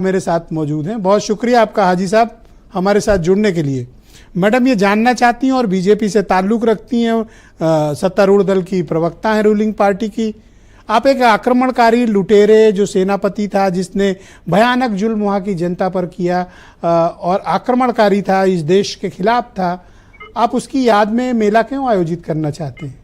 मेरे साथ मौजूद हैं। बहुत शुक्रिया आपका हाजी साहब हमारे साथ जुड़ने के लिए। मैडम ये जानना चाहती हैं और बीजेपी से ताल्लुक़ रखती हैं, सत्तारूढ़ दल की प्रवक्ता हैं रूलिंग पार्टी की। आप एक आक्रमणकारी लुटेरे जो सेनापति था, जिसने भयानक जुल्म वहाँ की जनता पर किया और आक्रमणकारी था, इस देश के खिलाफ था, आप उसकी याद में मेला क्यों आयोजित करना चाहते हैं?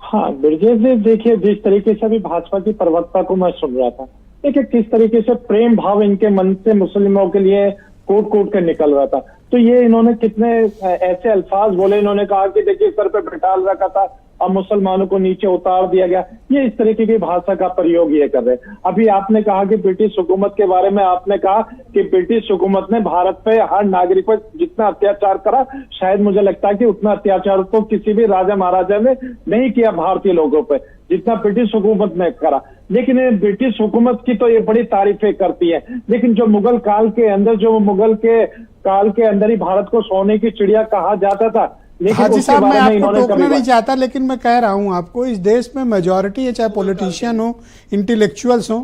हाँ ब्रजेश जी, देखिए जिस तरीके से अभी भाजपा की प्रवक्ता को मैं सुन रहा था, देखिए किस तरीके से प्रेम भाव इनके मन से मुस्लिमों के लिए कोट कोट कर निकल रहा था। तो ये इन्होंने कितने ऐसे अल्फाज बोले, इन्होंने कहा कि देखिए सर पे बिठा रखा था और मुसलमानों को नीचे उतार दिया गया। ये इस तरीके की भाषा का प्रयोग ये कर रहे। अभी आपने कहा कि ब्रिटिश हुकूमत के बारे में, आपने कहा कि ब्रिटिश हुकूमत ने भारत पे हर नागरिक पर जितना अत्याचार करा, शायद मुझे लगता है कि उतना अत्याचार तो किसी भी राजा महाराजा ने नहीं किया भारतीय लोगों पे जितना ब्रिटिश हुकूमत ने करा। लेकिन ब्रिटिश हुकूमत की तो ये बड़ी तारीफें करती है, लेकिन जो मुगल काल के अंदर, जो मुगल के काल के अंदर ही भारत को सोने की चिड़िया कहा जाता था। हाजी साहब, मैं आपको टोकना नहीं चाहता, लेकिन मैं कह रहा हूं आपको, इस देश में मेजॉरिटी है, चाहे पॉलिटिशियन हो, इंटेलेक्चुअल्स हो,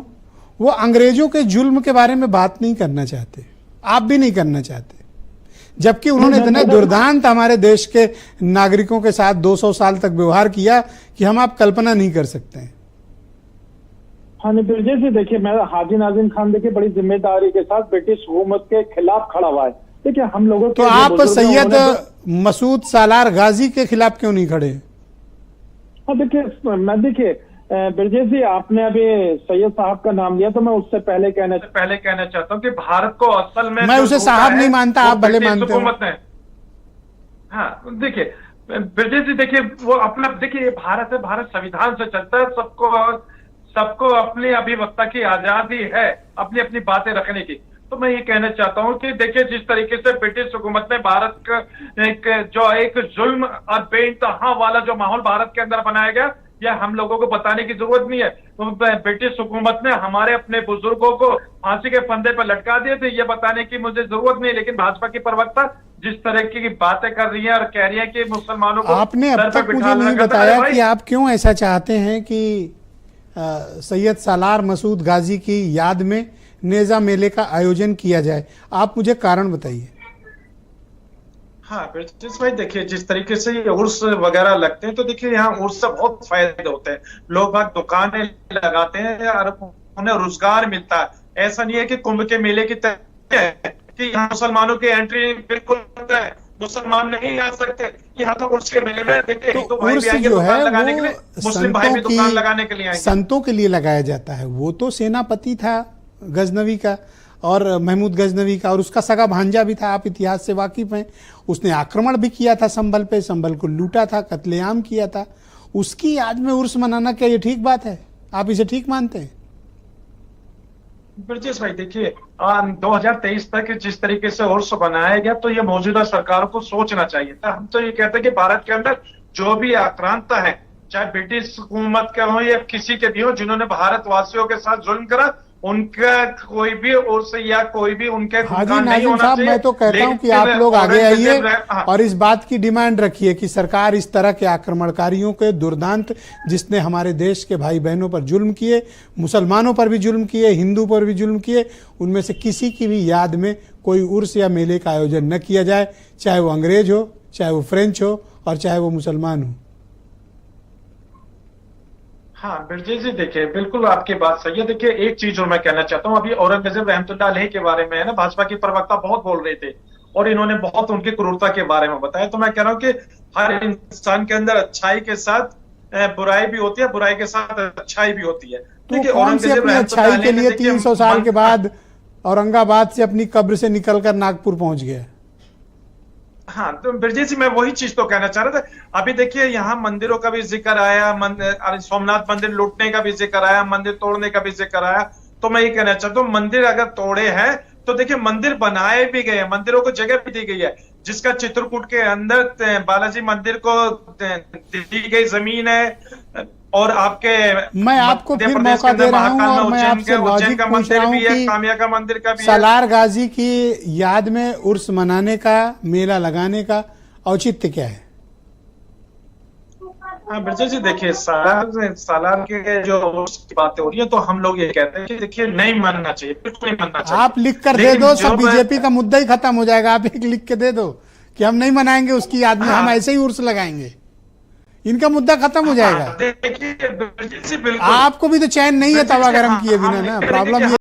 वो अंग्रेजों के जुल्म के बारे में बात नहीं करना चाहते। आप भी नहीं करना चाहते, जबकि उन्होंने इतने दुर्दांत हमारे देश के नागरिकों के साथ 200 साल तक व्यवहार किया कि हम आप कल्पना नहीं कर सकते हैं। हाँ नहीं ब्रजेश जी, देखिए मैं हाजी नाजिम खान देखिए बड़ी जिम्मेदारी के साथ ब्रिटिश हुकूमत के खिलाफ खड़ा हुआ है। देखिए हम लोगों तो आप सैयद मसूद सालार गाजी के खिलाफ क्यों नहीं खड़े? हाँ देखिए ब्रजेश जी, आपने अभी सैयद साहब का नाम लिया, तो मैं उससे पहले कहना चाहता हूँ कि भारत को असल में, मैं उसे साहब नहीं मानता, आप भले मानते हो। हाँ देखिए ब्रजेश जी, देखिए वो अपना, देखिए भारत है, भारत संविधान से चलता है, सबको अपनी अभिव्यक्ति की आजादी है, अपनी अपनी बातें रखने की। तो मैं ये कहना चाहता हूँ कि देखिए जिस तरीके से ब्रिटिश हुकूमत ने भारत का एक जुल्म और बेइंतहा वाला जो माहौल भारत के अंदर बनाया गया, यह हम लोगों को बताने की जरूरत नहीं है। तो ब्रिटिश हुकूमत ने हमारे अपने बुजुर्गों को फांसी के फंदे पर लटका दिए थे, ये बताने की मुझे जरूरत नहीं। लेकिन भाजपा की प्रवक्ता जिस तरह की बातें कर रही है और कह रही है कि मुसलमानों को, आपने अब तक मुझे नहीं बताया कि आप क्यों ऐसा चाहते हैं कि सैयद सालार मसूद गाजी की याद में नेजा मेले का आयोजन किया जाए। आप मुझे कारण बताइए। हाँ ब्रिजेश भाई, देखिए जिस तरीके से ये उर्स वगैरह लगते हैं, तो देखिए यहाँ उर्स से बहुत फायदे होते हैं। लोग बाग दुकानें लगाते हैं और उन्हें रोजगार मिलता है। ऐसा नहीं है कि कुंभ के मेले की तरह है कि यहाँ मुसलमानों की एंट्री बिल्कुल है, मुसलमान नहीं आ सकते। यहाँ तो उर्स के मेले में देखिए हिंदू भाई भी आएंगे दुकान लगाने के लिए, मुस्लिम भाई भी दुकान लगाने के लिए आएंगे। संतों के लिए लगाया जाता है। वो तो सेनापति था गजनवी का, और महमूद गजनवी का, और उसका सगा भांजा भी था। आप इतिहास से वाकिफ हैं। उसने आक्रमण भी किया था संभल पे, संभल को लूटा था, कत्लेआम किया था। उसकी याद में उर्स मनाना क्या ये ठीक बात है? आप इसे ठीक मानते हैं? ब्रजेश भाई देखिए 2023 तक जिस तरीके से उर्स बनाया गया, तो ये मौजूदा सरकार को सोचना चाहिए था। हम तो ये कहते हैं कि भारत के अंदर जो भी आक्रांता है, चाहे ब्रिटिश हुकूमत के हो या किसी के भी हो, जिन्होंने भारतवासियों के साथ जुल्म करा, उनका कोई भी उर्स या कोई भी उनके हाजी नाजिम साहब, मैं तो कहता हूं कि आप लोग आगे आइए और इस बात की डिमांड रखिए कि सरकार इस तरह के आक्रमणकारियों के दुर्दांत, जिसने हमारे देश के भाई बहनों पर जुल्म किए, मुसलमानों पर भी जुल्म किए, हिंदू पर भी जुल्म किए, उनमें से किसी की भी याद में कोई उर्स या मेले का आयोजन न किया जाए, चाहे वो अंग्रेज हो, चाहे वो फ्रेंच हो, और चाहे वो मुसलमान हो। हाँ ब्रजेश जी, देखिए बिल्कुल आपकी बात सही है। देखिए एक चीज और मैं कहना चाहता हूँ, अभी औरंगजेब रहमतुल्लाह अलैह के बारे में है ना, भाजपा की प्रवक्ता बहुत बोल रहे थे और इन्होंने बहुत उनकी क्रूरता के बारे में बताया। तो मैं कह रहा हूँ कि हर इंसान के अंदर अच्छाई के साथ बुराई भी होती है, बुराई के साथ अच्छाई भी होती है। देखिए औरंगजेब अच्छाई के लिए 300 साल के बाद औरंगाबाद से अपनी कब्र से निकलकर नागपुर पहुंच गया। हाँ तो ब्रजेश जी, मैं वही चीज तो कहना चाह रहा था। अभी देखिए यहाँ मंदिरों का भी जिक्र आया, सोमनाथ मंदिर लूटने का भी जिक्र आया, मंदिर तोड़ने का भी जिक्र आया। तो मैं ये कहना चाहता हूँ, मंदिर अगर तोड़े हैं तो देखिए मंदिर बनाए भी गए हैं, मंदिरों को जगह भी दी गई है। जिसका चित्रकूट के अंदर बालाजी मंदिर को दी गई जमीन है, और आपके मैं आपको फिर मौका दे रहा हूं और मैं आपसे लॉजिक पूछ रहा हूं कि कामिया का मंदिर का भी सालार गाजी की याद में उर्स मनाने का, मेला लगाने का औचित्य क्या है? हाँ ब्रजेश जी, देखिए सालार के जो उर्स की बातें हो रही है, तो हम लोग ये कहते हैं कि देखिए नहीं मानना चाहिए, बिल्कुल नहीं मानना चाहिए। आप लिख कर दे लेकिन दो, जो सब बीजेपी का मुद्दा ही खत्म हो जाएगा। आप एक लिख के दे दो कि हम नहीं मनाएंगे उसकी याद में, हम ऐसे ही उर्स लगाएंगे, इनका मुद्दा खत्म हो जाएगा। देखिए ब्रजेश जी, बिल्कुल आपको भी तो चैन नहीं है तवा गरम किए बिना ना। प्रॉब्लम ये